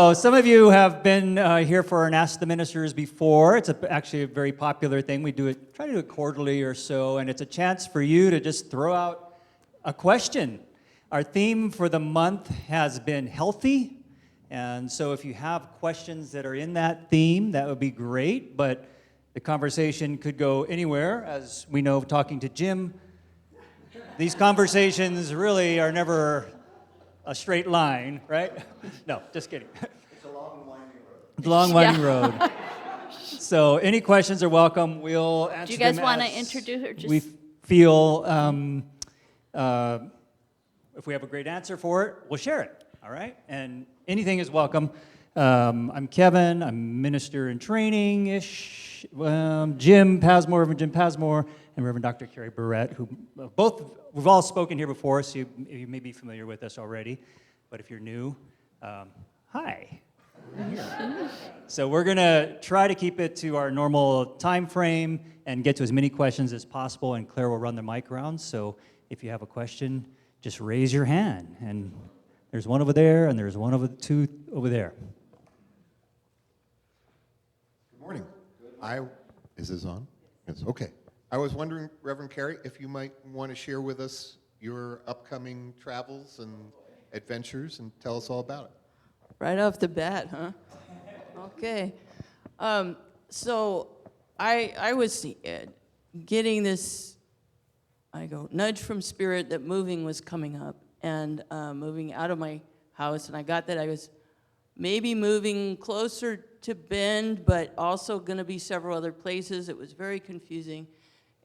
So some of you have been here for an Ask the Ministers before. It's actually a very popular thing. We try to do it quarterly or so, and it's a chance for you to just throw out a question. Our theme for the month has been healthy, and so if you have questions that are in that theme, that would be great, but the conversation could go anywhere. As we know, talking to Jim, these conversations really are never a straight line, right? No, just kidding. It's a long, winding road. It's a long, winding road. So any questions are welcome. We'll answer them. Do you guys want to introduce her? We feel if we have a great answer for it, we'll share it, all right? And anything is welcome. I'm Kevin. I'm minister in training-ish. Jim Pasmore, Reverend Jim Pasmore, and Reverend Dr. Cari Bourette, who we've all spoken here before, so you may be familiar with us already. But if you're new, hi. So we're going to try to keep it to our normal time frame and get to as many questions as possible, and Claire will run the mic around. So if you have a question, just raise your hand. And there's one over there, and there's one over two over there. Good morning. Is this on? Yes. Okay. I was wondering, Reverend Cari, if you might want to share with us your upcoming travels and adventures and tell us all about it. Right off the bat, huh? Okay. So I was getting this, nudge from Spirit that moving was coming up and moving out of my house. And I got that I was maybe moving closer to Bend, but also going to be several other places. It was very confusing.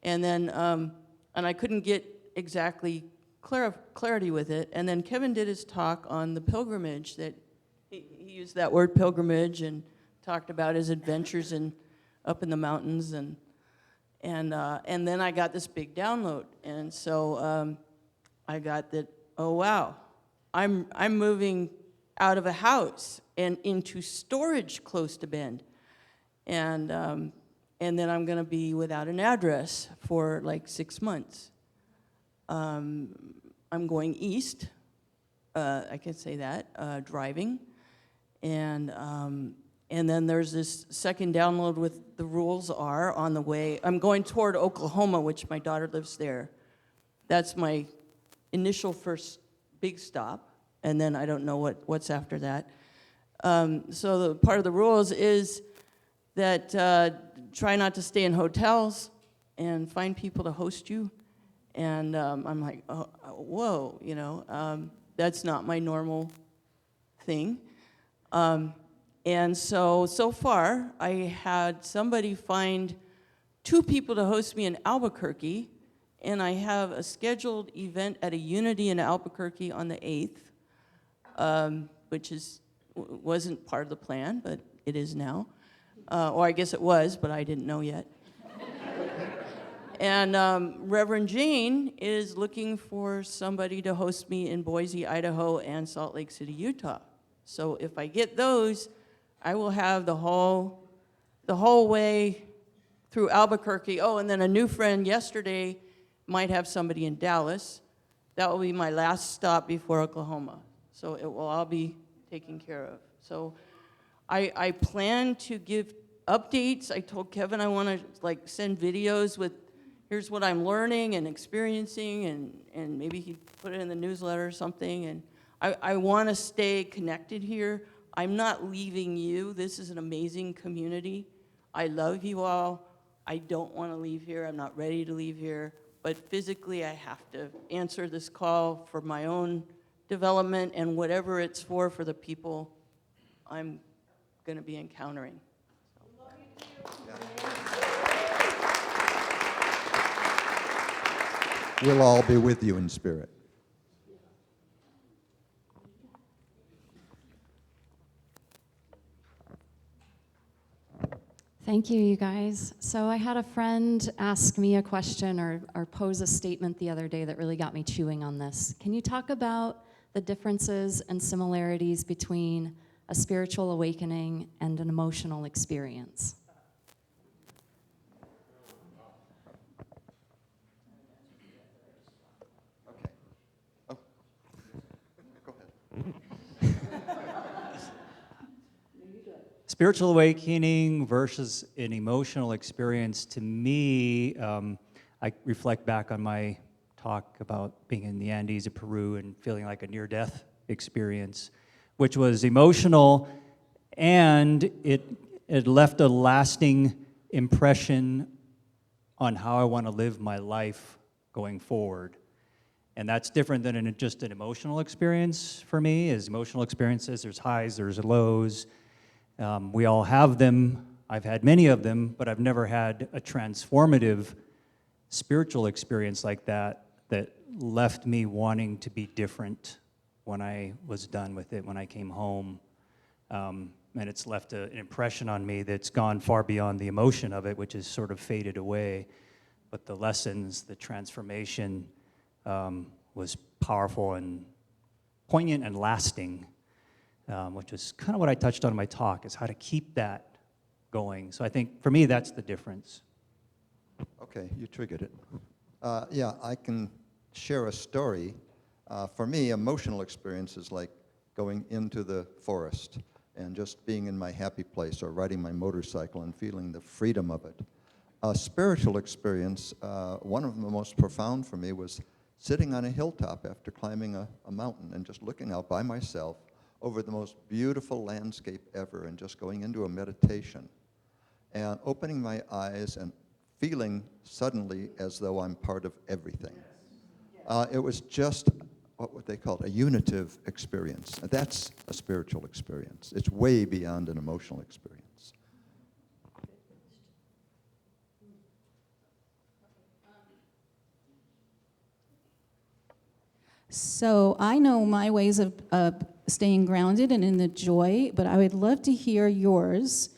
And then, and I couldn't get exactly clarity with it. And then Kevin did his talk on the pilgrimage that he used that word pilgrimage and talked about his adventures up in the mountains, and then I got this big download, and so I got that. Oh wow, I'm moving out of a house and into storage close to Bend, and then I'm going to be without an address for like 6 months. I'm going east. I can say that driving. And then there's this second download with the rules are on the way. I'm going toward Oklahoma, which my daughter lives there. That's my initial first big stop, and then I don't know what's after that. So the part of the rules is that try not to stay in hotels and find people to host you. And I'm like, oh, whoa, that's not my normal thing. And so far, I had somebody find 2 people to host me in Albuquerque, and I have a scheduled event at a Unity in Albuquerque on the 8th, which wasn't part of the plan, but it is now. Or I guess it was, but I didn't know yet. And Reverend Jane is looking for somebody to host me in Boise, Idaho, and Salt Lake City, Utah. So if I get those, I will have the whole way through Albuquerque. Oh, and then a new friend yesterday might have somebody in Dallas. That will be my last stop before Oklahoma. So it will all be taken care of. So I plan to give updates. I told Kevin I want to send videos with here's what I'm learning and experiencing, and maybe he'd put it in the newsletter or something. And I want to stay connected here. I'm not leaving you. This is an amazing community. I love you all. I don't want to leave here. I'm not ready to leave here. But physically, I have to answer this call for my own development and whatever it's for the people I'm going to be encountering. We'll all be with you in spirit. Thank you, you guys. So I had a friend ask me a question or pose a statement the other day that really got me chewing on this. Can you talk about the differences and similarities between a spiritual awakening and an emotional experience? spiritual awakening versus an emotional experience, to me, I reflect back on my talk about being in the Andes of Peru and feeling like a near-death experience, which was emotional, and it left a lasting impression on how I want to live my life going forward. And that's different than just an emotional experience for me. As emotional experiences, there's highs, there's lows. We all have them. I've had many of them, but I've never had a transformative spiritual experience like that left me wanting to be different when I was done with it, when I came home. And it's left an impression on me that's gone far beyond the emotion of it, which has sort of faded away. But the lessons, the transformation was powerful and poignant and lasting, which is kind of what I touched on in my talk, is how to keep that going. So I think, for me, that's the difference. Okay, you triggered it. Yeah, I can share a story. For me, emotional experience is like going into the forest and just being in my happy place, or riding my motorcycle and feeling the freedom of it. A spiritual experience, one of the most profound for me, was sitting on a hilltop after climbing a mountain and just looking out by myself over the most beautiful landscape ever, and just going into a meditation and opening my eyes and feeling suddenly as though I'm part of everything. It was just what would they call it, a unitive experience. That's a spiritual experience. It's way beyond an emotional experience. So I know my ways of staying grounded and in the joy, but I would love to hear yours,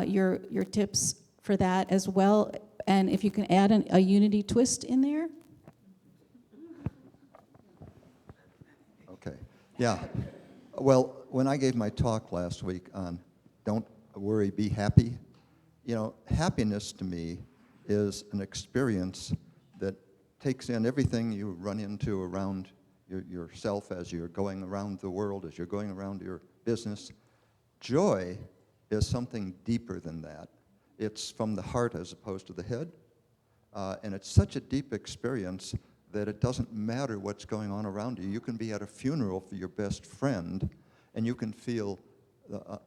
your tips for that as well, and if you can add a unity twist in there. Okay, yeah. Well, when I gave my talk last week on don't worry, be happy, you know, happiness to me is an experience that takes in everything you run into around yourself as you're going around the world, as you're going around your business. Joy is something deeper than that. It's from the heart as opposed to the head, and it's such a deep experience that it doesn't matter what's going on around you. You can be at a funeral for your best friend, and you can feel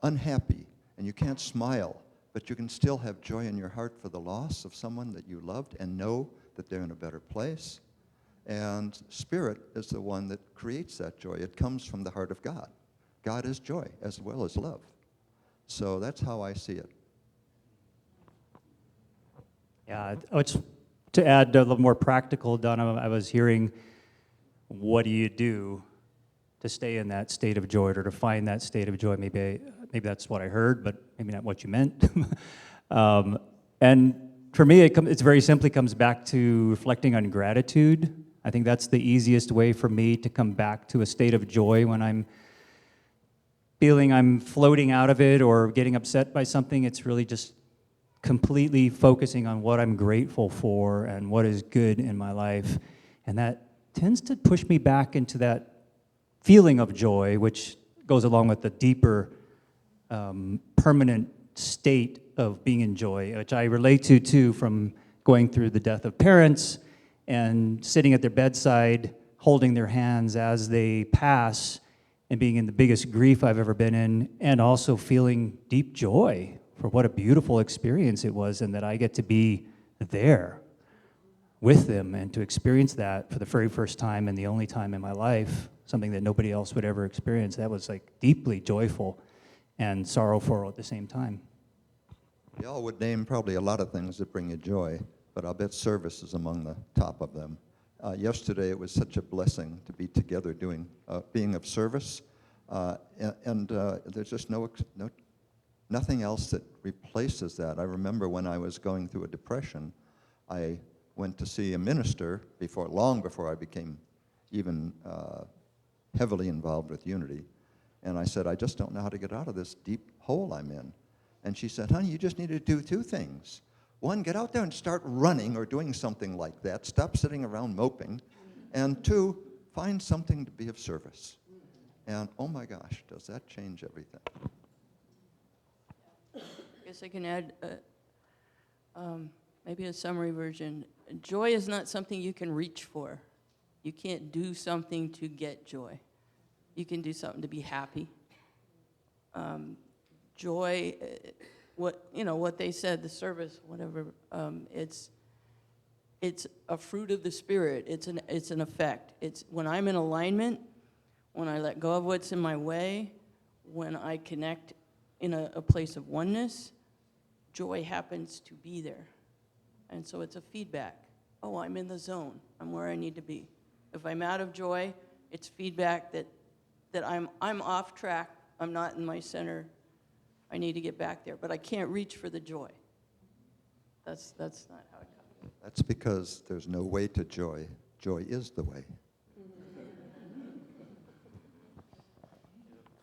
unhappy, and you can't smile, but you can still have joy in your heart for the loss of someone that you loved and know that they're in a better place. And Spirit is the one that creates that joy. It comes from the heart of God. God is joy as well as love. So that's how I see it. Yeah, to add a little more practical, Donna, I was hearing, what do you do to stay in that state of joy, or to find that state of joy? Maybe that's what I heard, but maybe not what you meant. And for me, it's very simply comes back to reflecting on gratitude. I think that's the easiest way for me to come back to a state of joy when I'm feeling I'm floating out of it or getting upset by something. It's really just completely focusing on what I'm grateful for and what is good in my life. And that tends to push me back into that feeling of joy, which goes along with the deeper, permanent state of being in joy, which I relate to too, from going through the death of parents and sitting at their bedside, holding their hands as they pass, and being in the biggest grief I've ever been in, and also feeling deep joy for what a beautiful experience it was, and that I get to be there with them and to experience that for the very first time and the only time in my life, something that nobody else would ever experience. That was like deeply joyful and sorrowful at the same time. Y'all would name probably a lot of things that bring you joy, but I'll bet service is among the top of them. Yesterday, it was such a blessing to be together being of service, and there's just nothing else that replaces that. I remember when I was going through a depression, I went to see a minister long before I became even heavily involved with Unity, and I said, I just don't know how to get out of this deep hole I'm in. And she said, honey, you just need to do two things. One, get out there and start running or doing something like that. Stop sitting around moping. And two, find something to be of service. And oh my gosh, does that change everything. guess I can add maybe a summary version. Joy is not something you can reach for. You can't do something to get joy. You can do something to be happy. Joy, what they said, the service, whatever. It's a fruit of the Spirit. It's an effect. It's when I'm in alignment, when I let go of what's in my way, when I connect in a place of oneness, joy happens to be there. And so it's a feedback. Oh, I'm in the zone. I'm where I need to be. If I'm out of joy, it's feedback that I'm off track. I'm not in my center. I need to get back there. But I can't reach for the joy. That's not how it goes. That's because there's no way to joy. Joy is the way.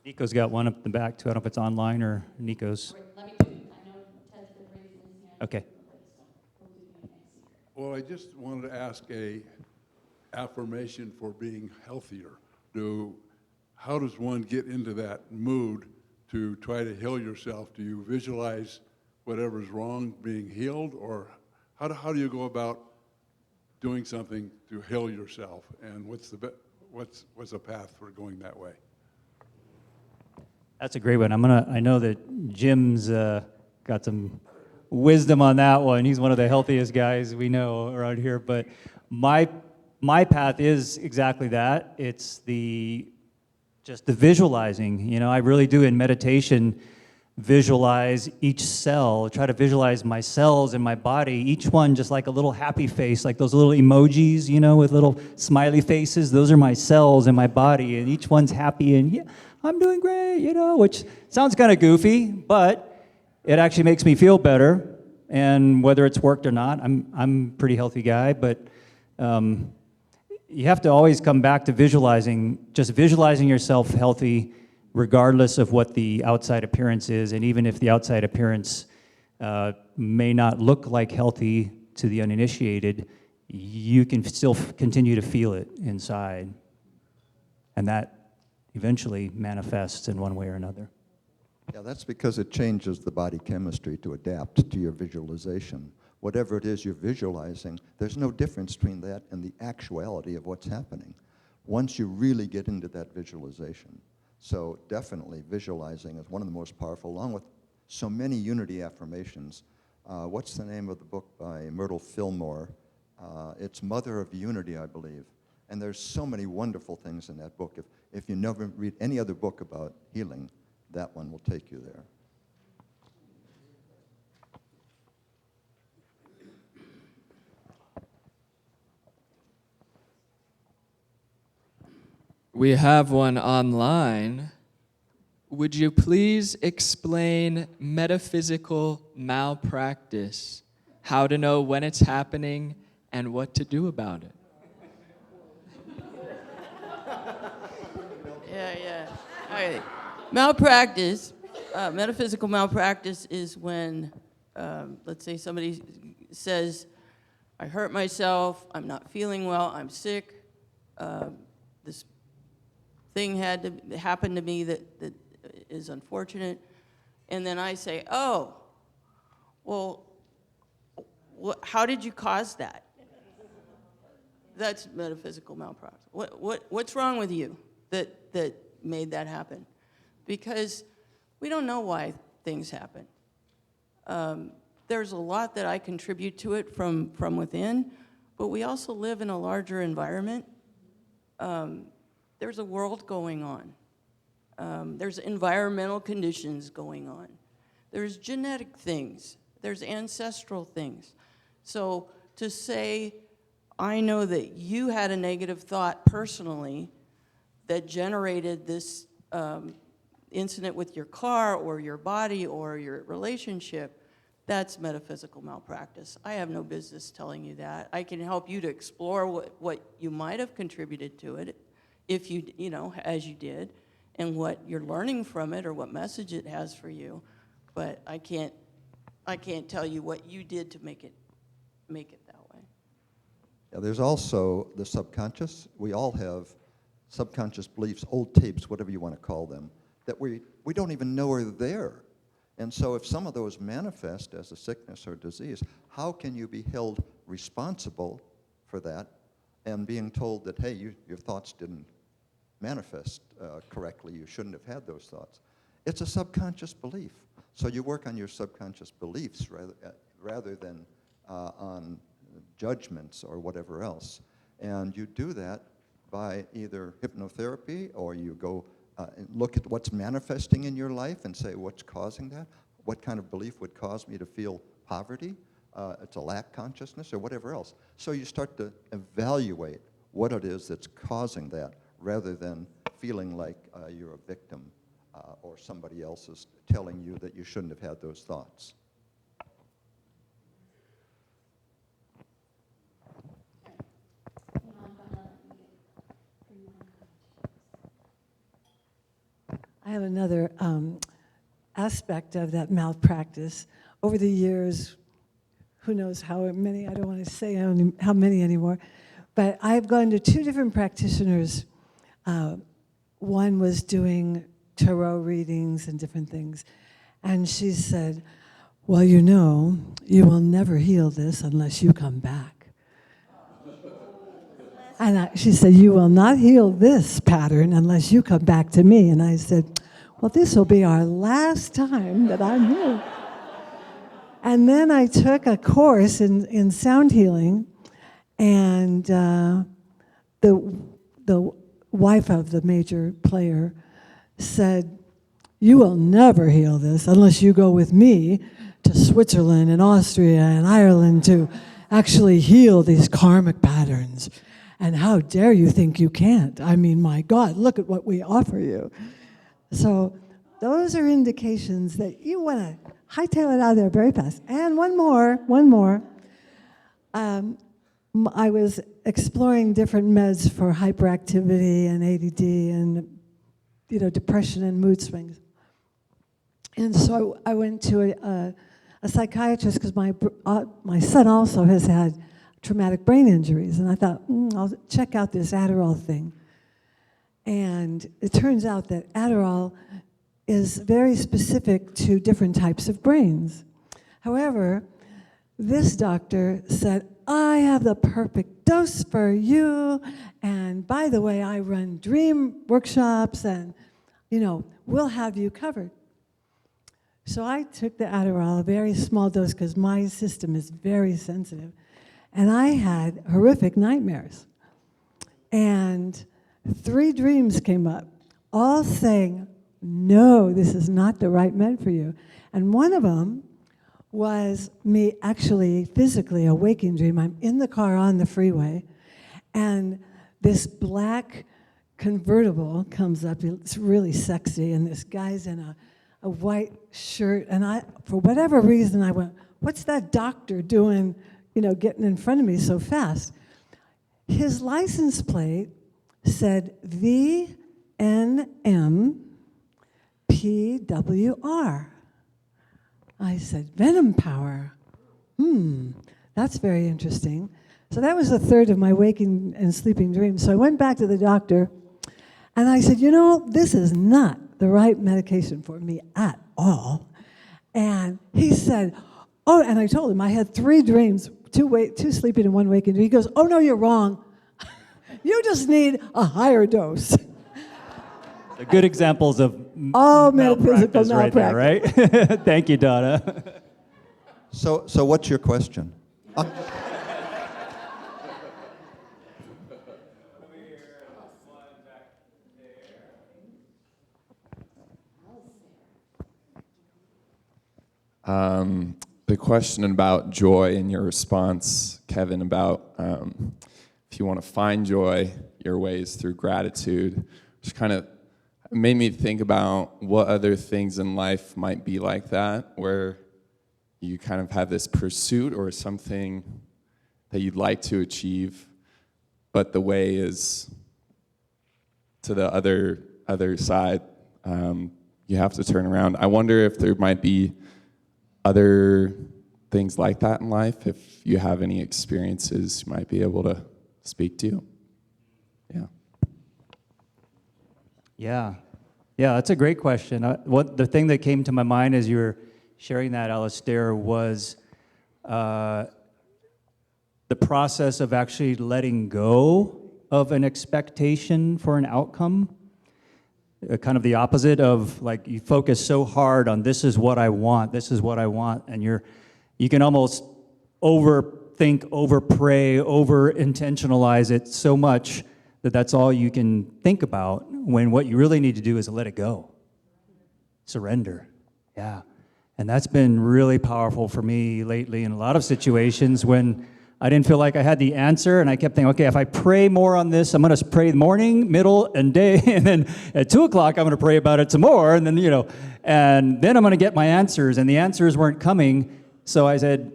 Nico's got one up in the back, too. I don't know if it's online or Nico's. Let me do it. I know Ted's been raising his hand. Okay. Well, I just wanted to ask a affirmation for being healthier. How does one get into that mood to try to heal yourself? Do you visualize whatever's wrong being healed, or how do you go about doing something to heal yourself? And what's the path for going that way? That's a great one. I know that Jim's got some wisdom on that one. He's one of the healthiest guys we know around here. But my path is exactly that. It's just the visualizing. I really do in meditation visualize each cell, try to visualize my cells in my body, each one just like a little happy face, like those little emojis, with little smiley faces. Those are my cells in my body, and each one's happy and, yeah, I'm doing great, which sounds kind of goofy, but it actually makes me feel better. And whether it's worked or not, I'm a pretty healthy guy, but you have to always come back to visualizing yourself healthy, regardless of what the outside appearance is. And even if the outside appearance may not look like healthy to the uninitiated, you can still continue to feel it inside. And that eventually manifests in one way or another. Yeah, that's because it changes the body chemistry to adapt to your visualization. Whatever it is you're visualizing, there's no difference between that and the actuality of what's happening once you really get into that visualization. So definitely visualizing is one of the most powerful, along with so many unity affirmations. What's the name of the book by Myrtle Fillmore? It's Mother of Unity, I believe. And there's so many wonderful things in that book. If you never read any other book about healing, that one will take you there. We have one online. Would you please explain metaphysical malpractice, how to know when it's happening and what to do about it? Yeah. All right. Malpractice, metaphysical malpractice is when, let's say somebody says, I hurt myself, I'm not feeling well, I'm sick, this thing had to happen to me that is unfortunate, and then I say, oh, well, how did you cause that? That's metaphysical malpractice. What's wrong with you that made that happen? Because we don't know why things happen. There's a lot that I contribute to it from within, but we also live in a larger environment. There's a world going on. There's environmental conditions going on. There's genetic things. There's ancestral things. So to say, I know that you had a negative thought personally that generated this incident with your car or your body or your relationship, that's metaphysical malpractice. I have no business telling you that. I can help you to explore what you might have contributed to it, if you as you did, and what you're learning from it or what message it has for you. But I can't tell you what you did to make it that way. Yeah, there's also the subconscious. We all have subconscious beliefs, old tapes, whatever you want to call them, that we don't even know are there. And so if some of those manifest as a sickness or disease, how can you be held responsible for that and being told that, hey, your thoughts didn't manifest correctly, you shouldn't have had those thoughts? It's a subconscious belief. So you work on your subconscious beliefs rather than on judgments or whatever else. And you do that by either hypnotherapy, or you go and look at what's manifesting in your life and say, what's causing that? What kind of belief would cause me to feel poverty? It's a lack consciousness or whatever else. So you start to evaluate what it is that's causing that, rather than feeling like you're a victim or somebody else is telling you that you shouldn't have had those thoughts. I have another aspect of that malpractice. Over the years, who knows how many, I don't want to say how many anymore, but I've gone to 2 different practitioners. One was doing tarot readings and different things, and she said, well, you know, you will never heal this unless you come back. And she said, you will not heal this pattern unless you come back to me. And I said, well, this will be our last time that I'm here. And then I took a course in sound healing, and the wife of the major player said, you will never heal this unless you go with me to Switzerland and Austria and Ireland to actually heal these karmic patterns. And how dare you think you can't? I mean, my God, look at what we offer you. So those are indications that you want to hightail it out of there very fast. And one more. I was exploring different meds for hyperactivity and ADD and, depression and mood swings. And so I went to a psychiatrist because my son also has had traumatic brain injuries, and I thought, I'll check out this Adderall thing. And it turns out that Adderall is very specific to different types of brains. However, this doctor said, I have the perfect dose for you, and by the way, I run dream workshops, and, we'll have you covered. So I took the Adderall, a very small dose, because my system is very sensitive. And I had horrific nightmares. And 3 dreams came up, all saying, no, this is not the right med for you. And one of them was me actually physically a waking dream. I'm in the car on the freeway, and this black convertible comes up. It's really sexy, and this guy's in a white shirt. And I, for whatever reason, I went, what's that doctor doing, getting in front of me so fast? His license plate said VNM-PWR. I said, Venom Power. That's very interesting. So that was a third of my waking and sleeping dreams. So I went back to the doctor, and I said, this is not the right medication for me at all. And he said, oh, and I told him I had 3 dreams, 2 sleeping and 1 waking. He goes, oh, no, you're wrong. You just need a higher dose. The good examples of metaphysical malpractice right there, right? Thank you, Donna. So what's your question? The question about joy and your response, Kevin, about if you want to find joy, your ways through gratitude, which kind of made me think about what other things in life might be like that, where you kind of have this pursuit or something that you'd like to achieve, but the way is to the other side. You have to turn around. I wonder if there might be other things like that in life, if you have any experiences you might be able to speak to. Yeah, that's a great question. The thing that came to my mind as you were sharing that, Alistair, was the process of actually letting go of an expectation for an outcome. Kind of the opposite of, like, you focus so hard on this is what I want, and you can almost overthink, over-pray, over-intentionalize it so much that that's all you can think about, when what you really need to do is let it go. Surrender. Yeah. And that's been really powerful for me lately in a lot of situations when I didn't feel like I had the answer, and I kept thinking, okay, if I pray more on this, I'm going to pray morning, middle, and day, and then at 2 o'clock, I'm going to pray about it some more, and then, and then I'm going to get my answers, and the answers weren't coming, so I said,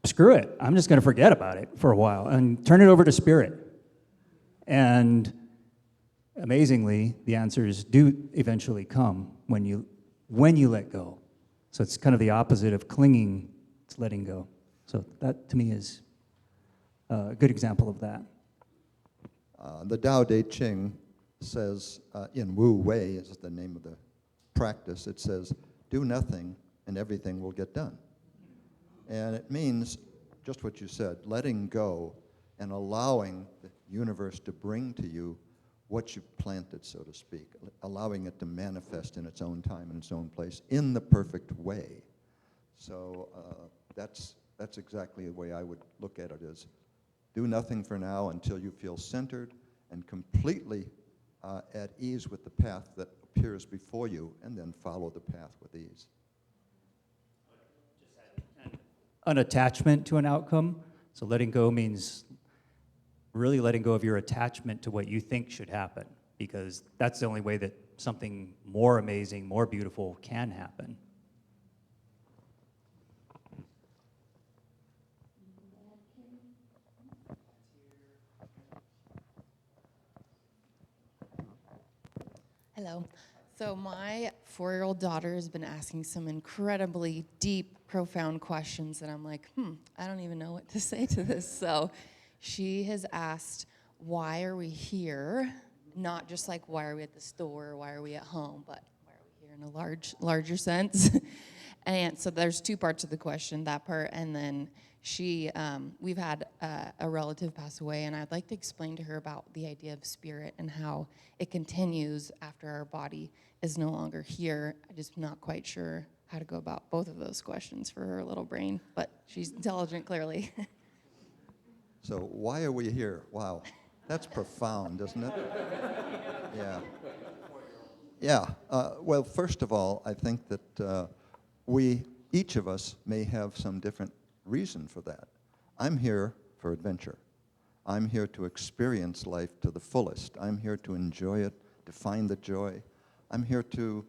screw it, I'm just going to forget about it for a while and turn it over to Spirit. And amazingly, the answers do eventually come when you let go. So it's kind of the opposite of clinging, it's letting go. So that, to me, is a good example of that. The Tao Te Ching says, in Wu Wei is the name of the practice, it says, do nothing and everything will get done. And it means just what you said, letting go and allowing the universe to bring to you what you've planted, so to speak, allowing it to manifest in its own time and its own place in the perfect way. So that's exactly the way I would look at it, is do nothing for now until you feel centered and completely at ease with the path that appears before you, and then follow the path with ease. An attachment to an outcome. So letting go means really letting go of your attachment to what you think should happen, because that's the only way that something more amazing, more beautiful can happen. Hello. So my 4-year-old daughter has been asking some incredibly deep, profound questions that I'm like, I don't even know what to say to this. So she has asked, why are we here? Not just like, why are we at the store, why are we at home, but why are we here in a larger sense? And so there's 2 parts of the question, that part, and then we've had a relative pass away, and I'd like to explain to her about the idea of spirit and how it continues after our body is no longer here. I'm just not quite sure how to go about both of those questions for her little brain, but she's intelligent, clearly. So why are we here? Wow, that's profound, isn't it? Yeah. Yeah. Well, first of all, I think that each of us may have some different reason for that. I'm here for adventure. I'm here to experience life to the fullest. I'm here to enjoy it, to find the joy. I'm here to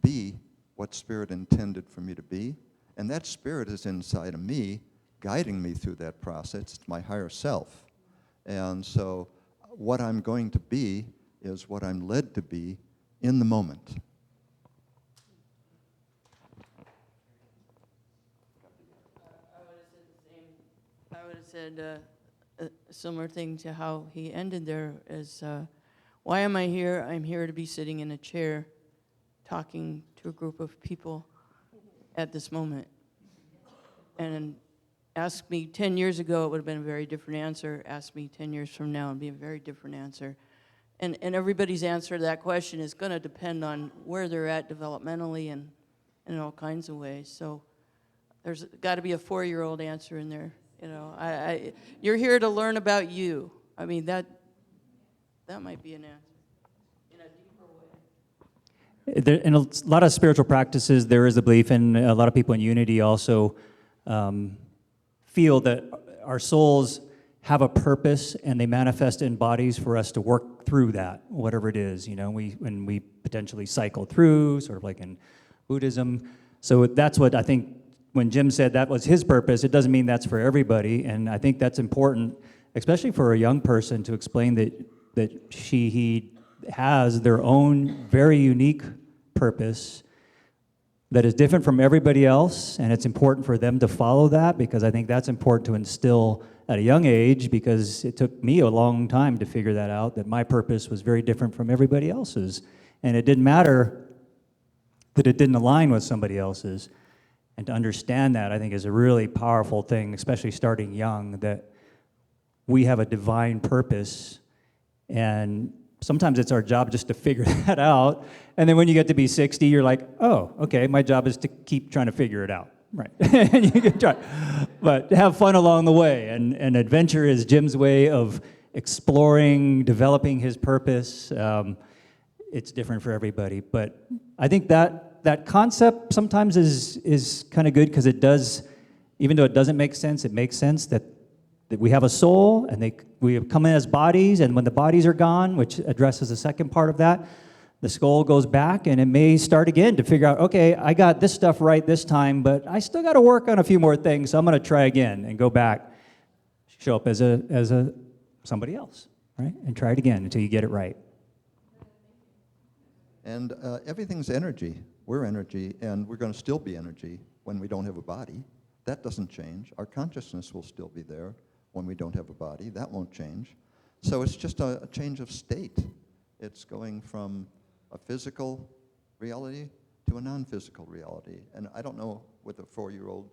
be what Spirit intended for me to be, and that Spirit is inside of me, guiding me through that process. It's my higher self. And so what I'm going to be is what I'm led to be in the moment. I would have said a similar thing to how he ended there, is why am I here? I'm here to be sitting in a chair talking to a group of people at this moment. And ask me 10 years ago, it would have been a very different answer. Ask me 10 years from now, it would be a very different answer. And everybody's answer to that question is going to depend on where they're at developmentally and in all kinds of ways. So there's got to be a 4-year-old answer in there. You're here to learn about you. I mean, that might be an answer in a deeper way. In a lot of spiritual practices, there is a belief, and a lot of people in unity also feel that our souls have a purpose and they manifest in bodies for us to work through that, whatever it is. When we potentially cycle through, sort of like in Buddhism. So that's what I think. When Jim said that was his purpose, it doesn't mean that's for everybody, and I think that's important, especially for a young person, to explain that he has their own very unique purpose that is different from everybody else, and it's important for them to follow that, because I think that's important to instill at a young age, because it took me a long time to figure that out, that my purpose was very different from everybody else's, and it didn't matter that it didn't align with somebody else's. And to understand that, I think, is a really powerful thing, especially starting young, that we have a divine purpose, and sometimes it's our job just to figure that out. And then when you get to be 60, you're like, oh, okay, my job is to keep trying to figure it out. Right. And you can try. But have fun along the way. And adventure is Jim's way of exploring, developing his purpose. It's different for everybody. But I think that concept sometimes is kind of good, because it does, even though it doesn't make sense, it makes sense that we have a soul, and we come in as bodies, and when the bodies are gone, which addresses the second part of that, the skull goes back, and it may start again to figure out, okay, I got this stuff right this time, but I still got to work on a few more things, so I'm going to try again and go back, show up as somebody else, right, and try it again until you get it right. And everything's energy. We're energy, and we're going to still be energy when we don't have a body. That doesn't change. Our consciousness will still be there when we don't have a body. That won't change. So it's just a change of state. It's going from a physical reality to a non-physical reality. And I don't know whether a 4-year-old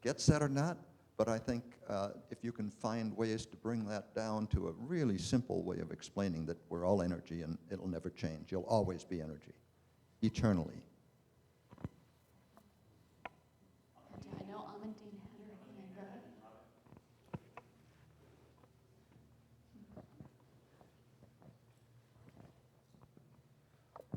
gets that or not, but I think if you can find ways to bring that down to a really simple way of explaining that we're all energy and it'll never change. You'll always be energy, eternally.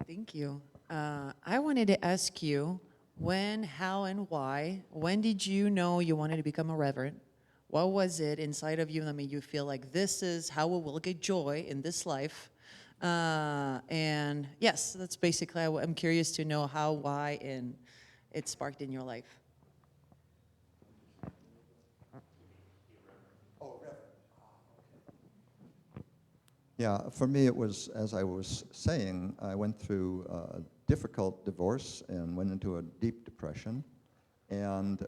Thank you. I wanted to ask you, when, how, and why, when did you know you wanted to become a reverend? What was it inside of you that made you feel like this is how we will get joy in this life? And yes, that's basically, I'm curious to know how, why, and it sparked in your life. Yeah, for me it was, as I was saying, I went through a difficult divorce and went into a deep depression, and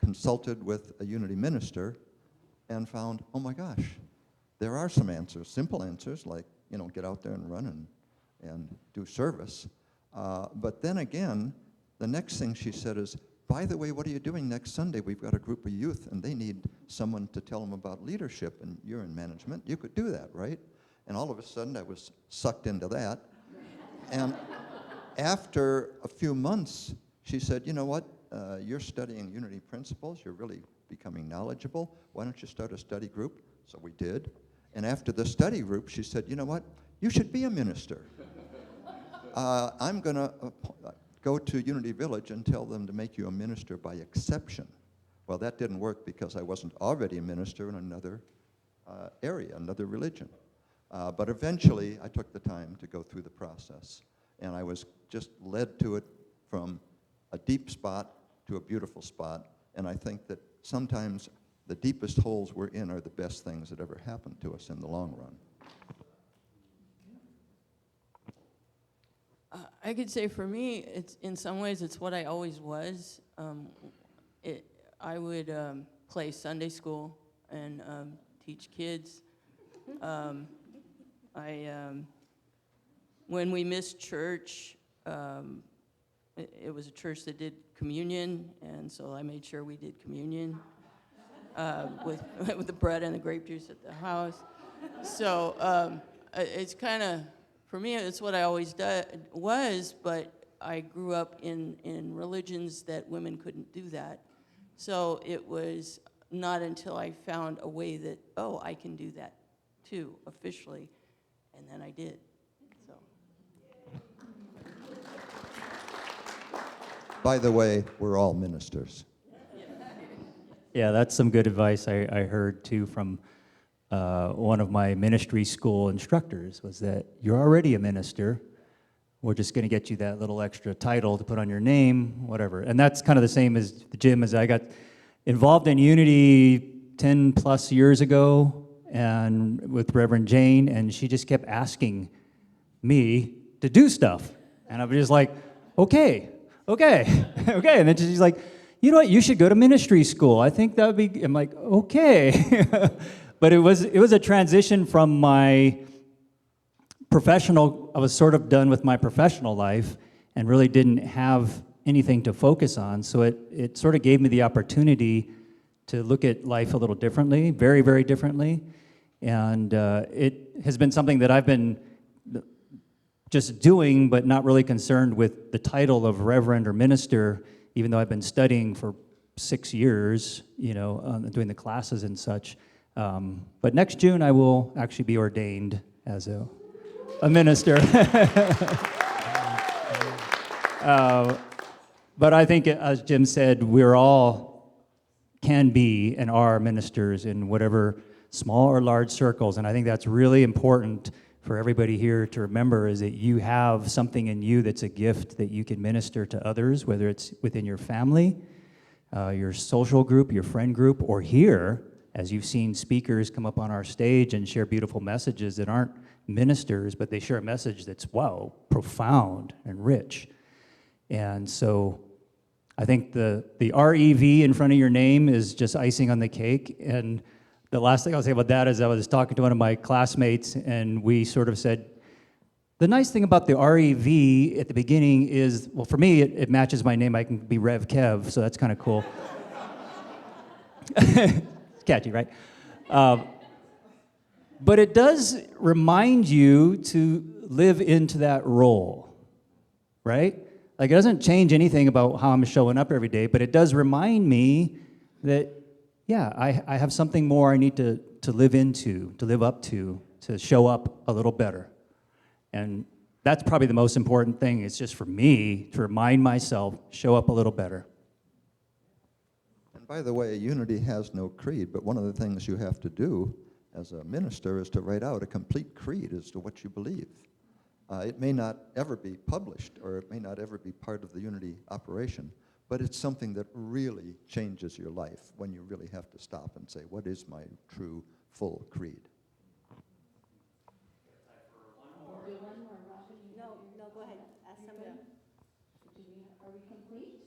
consulted with a Unity minister and found, oh my gosh, there are some answers, simple answers, like, get out there and run and do service. But then again, the next thing she said is, by the way, what are you doing next Sunday? We've got a group of youth and they need someone to tell them about leadership, and you're in management, you could do that, right? And all of a sudden, I was sucked into that. And after a few months, she said, you know what? You're studying Unity principles. You're really becoming knowledgeable. Why don't you start a study group? So we did. And after the study group, she said, you know what? You should be a minister. I'm going to go to Unity Village and tell them to make you a minister by exception. Well, that didn't work because I wasn't already a minister in another area, another religion. But eventually, I took the time to go through the process, and I was just led to it from a deep spot to a beautiful spot, and I think that sometimes the deepest holes we're in are the best things that ever happened to us in the long run. I could say for me, it's in some ways it's what I always was. I would play Sunday school and teach kids. When we missed church, it was a church that did communion, and so I made sure we did communion with the bread and the grape juice at the house. So it's kind of, for me, it's what I always was, but I grew up in religions that women couldn't do that. So it was not until I found a way that, oh, I can do that too, officially. And then I did. So. By the way, we're all ministers. Yeah, that's some good advice I heard too from one of my ministry school instructors, was that you're already a minister. We're just going to get you that little extra title to put on your name, whatever. And that's kind of the same as Jim, as I got involved in Unity 10 plus years ago, and with Reverend Jane, and she just kept asking me to do stuff. And I was just like, okay. And then she's like, you know what, you should go to ministry school. I think that would be, I'm like, okay. But it was a transition from my professional, I was sort of done with my professional life, and really didn't have anything to focus on. So it sort of gave me the opportunity to look at life a little differently, very, very differently. And it has been something that I've been just doing, but not really concerned with the title of reverend or minister, even though I've been studying for 6 years, doing the classes and such. But next June, I will actually be ordained as a minister. But I think, as Jim said, we're all can be and are ministers in whatever small or large circles. And I think that's really important for everybody here to remember, is that you have something in you that's a gift that you can minister to others, whether it's within your family, your social group, your friend group, or here, as you've seen speakers come up on our stage and share beautiful messages that aren't ministers, but they share a message that's, wow, profound and rich. And so I think the REV in front of your name is just icing on the cake. And the last thing I'll say about that is I was talking to one of my classmates, and we sort of said, the nice thing about the REV at the beginning is, well, for me, it matches my name. I can be Rev Kev, so that's kind of cool. It's catchy, right? But it does remind you to live into that role, right? Like, it doesn't change anything about how I'm showing up every day, but it does remind me that, yeah, I have something more I need to live into, to live up to show up a little better. And that's probably the most important thing. It's just for me to remind myself, show up a little better. And by the way, Unity has no creed, but one of the things you have to do as a minister is to write out a complete creed as to what you believe. It may not ever be published, or it may not ever be part of the Unity operation, but it's something that really changes your life when you really have to stop and say, what is my true, full creed? No, go ahead. Ask somebody. Are we complete?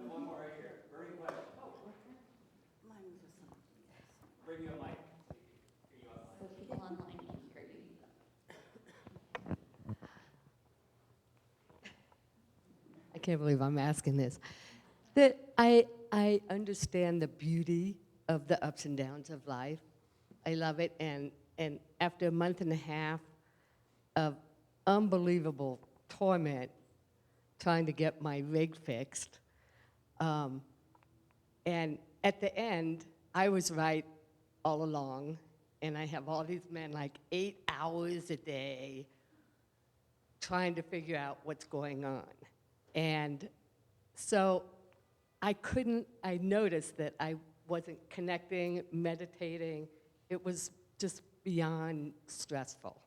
One more right here. Very quick. Mine was with somebody else. Bring you a mic. So people online can hear you. I can't believe I'm asking this. That I understand the beauty of the ups and downs of life. I love it, and after a month and a half of unbelievable torment trying to get my rig fixed, and at the end, I was right all along, and I have all these men like 8 hours a day trying to figure out what's going on. And so I noticed that I wasn't connecting, meditating. It was just beyond stressful.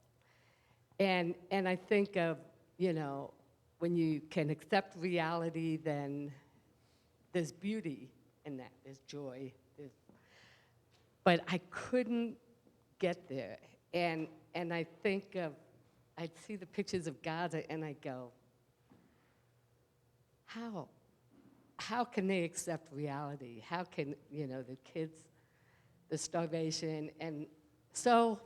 And I think of, when you can accept reality, then there's beauty in that, there's joy. But I couldn't get there. And I think of, I'd see the pictures of Gaza and I go, how can they accept reality? How can, the kids, the starvation? And so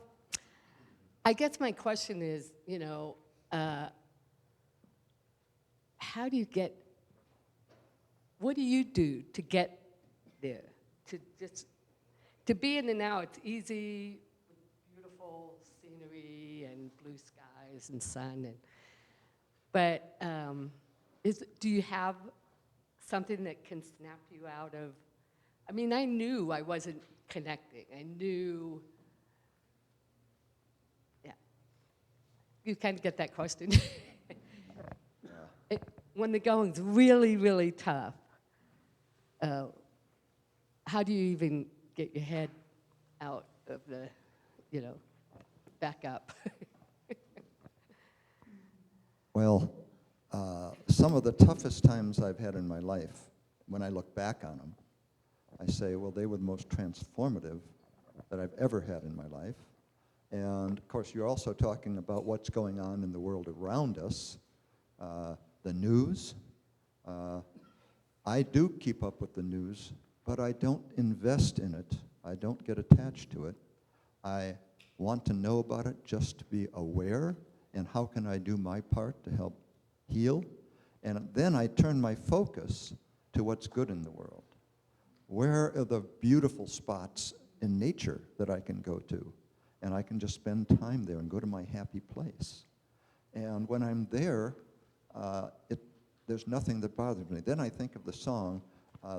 I guess my question is, what do you do to get there? To be in the now, it's easy with beautiful scenery and blue skies and sun, but do you have something that can snap you out of? I mean, I knew I wasn't connecting. I knew, yeah. You kind of get that question. When the going's really, really tough, how do you even get your head out of the, back up? Well, some of the toughest times I've had in my life, when I look back on them, I say, well, they were the most transformative that I've ever had in my life. And of course, you're also talking about what's going on in the world around us, the news. I do keep up with the news, but I don't invest in it. I don't get attached to it. I want to know about it just to be aware and how can I do my part to help heal? And then I turn my focus to what's good in the world. Where are the beautiful spots in nature that I can go to? And I can just spend time there and go to my happy place. And when I'm there, there's nothing that bothers me. Then I think of the song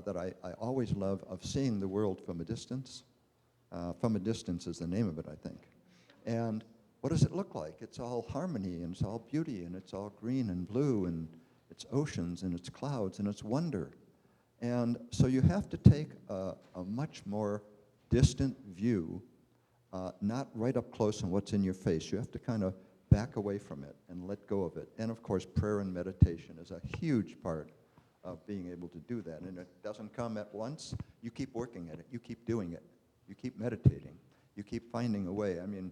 that I always love, of Seeing the World from a Distance. From a Distance is the name of it, I think. And what does it look like? It's all harmony, and it's all beauty, and it's all green and blue, and it's oceans, and it's clouds, and it's wonder. And so you have to take a much more distant view, not right up close on what's in your face. You have to kind of back away from it and let go of it. And of course, prayer and meditation is a huge part of being able to do that. And it doesn't come at once. You keep working at it. You keep doing it. You keep meditating. You keep finding a way. I mean,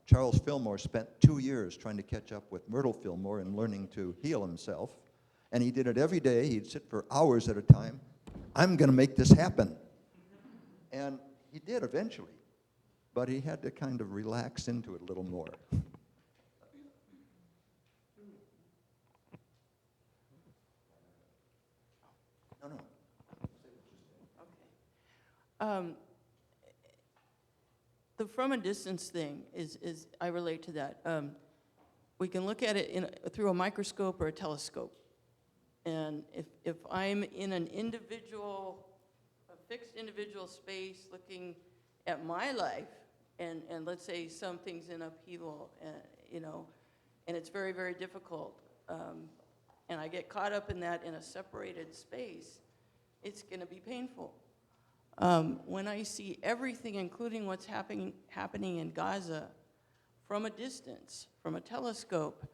Charles Fillmore spent 2 years trying to catch up with Myrtle Fillmore and learning to heal himself. And he did it every day. He'd sit for hours at a time. I'm going to make this happen. And he did eventually. But he had to kind of relax into it a little more. The from a distance thing is I relate to that. We can look at it through a microscope or a telescope. And if I'm in a fixed individual space looking at my life, and let's say something's in upheaval, and it's very, very difficult, and I get caught up in that in a separated space, it's going to be painful. When I see everything, including what's happening in Gaza, from a distance, from a telescope,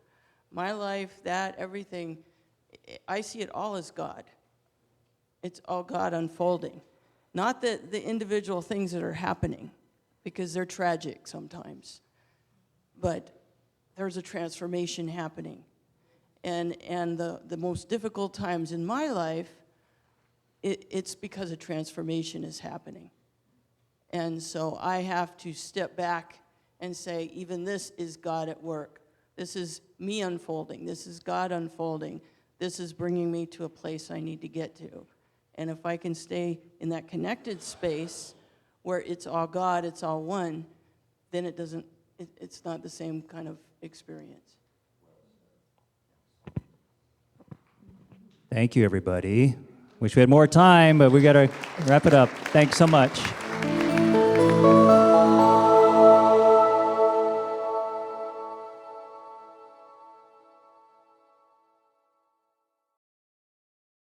my life, everything, I see it all as God. It's all God unfolding. Not the individual things that are happening, because they're tragic sometimes, but there's a transformation happening. And the most difficult times in my life, it's because a transformation is happening. And so I have to step back and say, even this is God at work. This is me unfolding. This is God unfolding. This is bringing me to a place I need to get to. And if I can stay in that connected space where it's all God, it's all one, then it's not the same kind of experience. Thank you, everybody. Wish we had more time, but we got to wrap it up. Thanks so much.